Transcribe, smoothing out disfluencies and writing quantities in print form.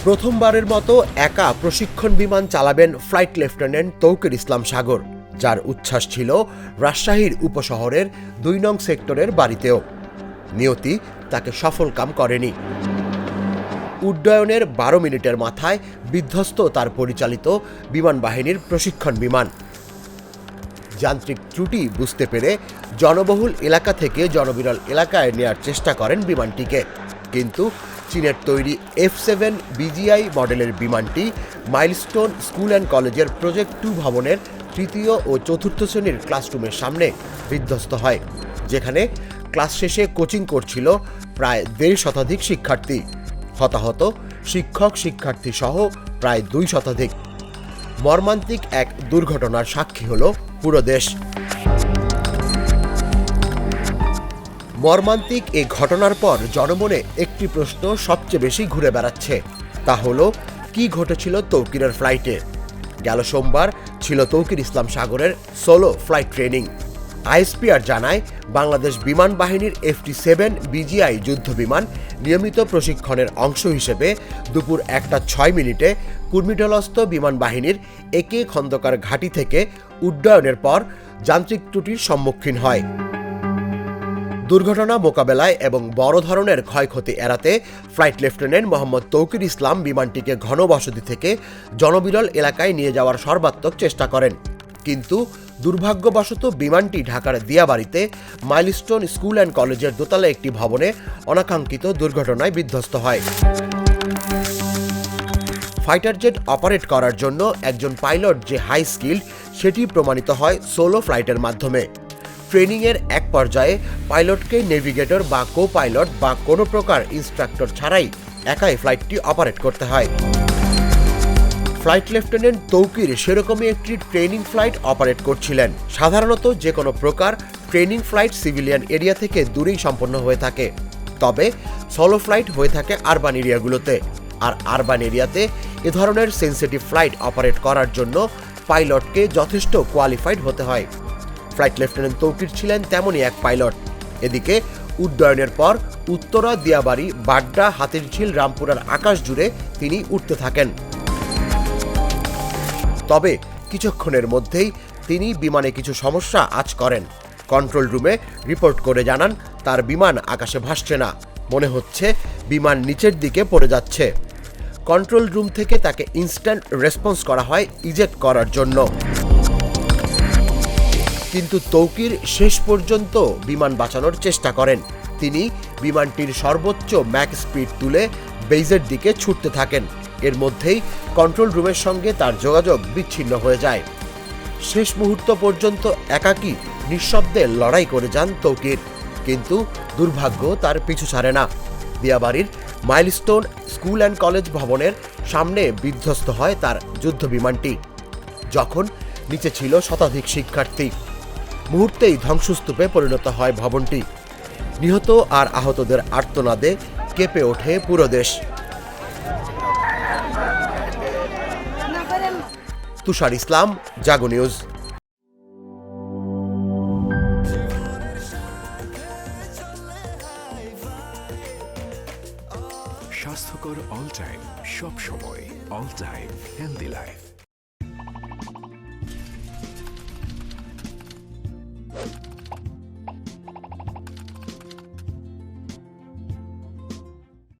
প্রথমবারের মতো একা প্রশিক্ষণ বিমান চালাবেন ফ্লাইট লেফটেন্যান্ট তৌকির ইসলাম সাগর, যার উচ্ছ্বাস ছিল রাজশাহীর উপশহরের ২ নং সেক্টরের বাড়িতেও। নিয়তি তাকে সফল কাম করেনি। উড্ডয়নের ১২ মিনিটের মাথায় বিধ্বস্ত তার পরিচালিত বিমান বাহিনীর প্রশিক্ষণ বিমান। যান্ত্রিক ত্রুটি বুঝতে পেরে জনবহুল এলাকা থেকে জনবিরল এলাকায় নেয়ার চেষ্টা করেন বিমানটিকে, কিন্তু চীনের তৈরি F-7 BGI মডেলের বিমানটি মাইলস্টোন স্কুল অ্যান্ড কলেজের প্রজেক্ট 2 ভবনের তৃতীয় ও চতুর্থ শ্রেণীর ক্লাসরুমের সামনে বিধ্বস্ত হয়, যেখানে ক্লাস শেষে কোচিং করছিল প্রায় ১.৫ শতাধিক শিক্ষার্থী। হতাহত শিক্ষক শিক্ষার্থী সহ প্রায় ২ শতাধিক। মর্মান্তিক এক দুর্ঘটনার সাক্ষী হল পুরো দেশ। মর্মান্তিক এই ঘটনার পর জনমনে একটি প্রশ্ন সবচেয়ে বেশি ঘুরে বেড়াচ্ছে, তা হলো কি ঘটেছিল তৌকিরের ফ্লাইটে। গেল সোমবার ছিল তৌকির ইসলাম সাগরের সোলো ফ্লাইট ট্রেনিং। আইএসপিআর জানায়, বাংলাদেশ বিমান বাহিনীর FT-7 BGI যুদ্ধ বিমান নিয়মিত প্রশিক্ষণের অংশ হিসেবে দুপুর ১টা ৬ মিনিটে কুর্মিটোলস্থ বিমান বাহিনীর AK খন্দকার ঘাঁটি থেকে উড্ডয়নের পর যান্ত্রিক ত্রুটির সম্মুখীন হয়। দুর্ঘটনা মোকাবেলায় এবং বড় ধরনের ক্ষয়ক্ষতি এড়াতে ফ্লাইট লেফটেন্যান্ট মোহাম্মদ তৌকির ইসলাম বিমানটিকে ঘনবসতি থেকে জনবিরল এলাকায় নিয়ে যাওয়ার সর্বাত্মক চেষ্টা করেন, কিন্তু দুর্ভাগ্যবশত বিমানটি ঢাকার দিয়াবাড়িতে মাইলস্টোন স্কুল অ্যান্ড কলেজের দোতলা একটি ভবনে অনাকাঙ্ক্ষিত দুর্ঘটনায় বিধ্বস্ত হয়। ফাইটার জেট অপারেট করার জন্য একজন পাইলট যে হাই স্কিল্ড সেটি প্রমাণিত হয় সোলো ফ্লাইটের মাধ্যমে। ট্রেনিংয়ের এক পর্যায়ে পাইলটকে নেভিগেটর বা কো পাইলট বা কোনো প্রকার ইনস্ট্রাক্টর ছাড়াই একাই ফ্লাইটটি অপারেট করতে হয়। ফ্লাইট লেফটেন্যান্ট তৌকির সেরকমই একটি ট্রেনিং ফ্লাইট অপারেট করছিলেন। সাধারণত যে কোনো প্রকার ট্রেনিং ফ্লাইট সিভিলিয়ান এরিয়া থেকে দূরেই সম্পন্ন হয়ে থাকে, তবে সোলো ফ্লাইট হয়ে থাকে আরবান এরিয়াগুলোতে। আর আরবান এরিয়াতে এ ধরনের সেন্সিটিভ ফ্লাইট অপারেট করার জন্য পাইলটকে যথেষ্ট কোয়ালিফাইড হতে হয়। ফ্লাইট লেফটেন্যান্ট তৌকির ছিলেন তেমনই এক পাইলট। এদিকে উড্ডয়নের পর উত্তরা, দিয়াবাড়ি, বাড্ডা, হাতিরঝিল, রামপুরার আকাশ জুড়ে তিনি উঠতে থাকেন। তবে কিছুক্ষণের মধ্যেই তিনি বিমানে কিছু সমস্যা আঁচ করেন। কন্ট্রোল রুমে রিপোর্ট করে জানান, তার বিমান আকাশে ভাসছে না, মনে হচ্ছে বিমান নিচের দিকে পড়ে যাচ্ছে। কন্ট্রোল রুম থেকে তাকে ইনস্ট্যান্ট রেসপন্স করা হয় ইজেক্ট করার জন্য, কিন্তু তৌকির শেষ পর্যন্ত বিমান বাঁচানোর চেষ্টা করেন। তিনি বিমানটির সর্বোচ্চ ম্যাক স্পিড তুলে বেইজের দিকে ছুটতে থাকেন। এর মধ্যেই কন্ট্রোল রুমের সঙ্গে তার যোগাযোগ বিচ্ছিন্ন হয়ে যায়। শেষ মুহূর্ত পর্যন্ত একাকী নিঃশব্দে লড়াই করে যান তৌকির, কিন্তু দুর্ভাগ্য তার পিছু ছাড়ে না। দিয়াবাড়ির মাইলস্টোন স্কুল অ্যান্ড কলেজ ভবনের সামনে বিধ্বস্ত হয় তার যুদ্ধ বিমানটি, যখন নিচে ছিল শতাধিক শিক্ষার্থী। মুহূর্তেই ধ্বংসস্তূপে পরিণত হয় ভবনটি। নিহত আর আহতদের আর্তনাদে কেঁপে ওঠে পুরো দেশ। তুষার ইসলাম, জাগো নিউজ। স্বাস্থ্যকর অল টাইম, সব সময় অল টাইম হেলদি লাইফ।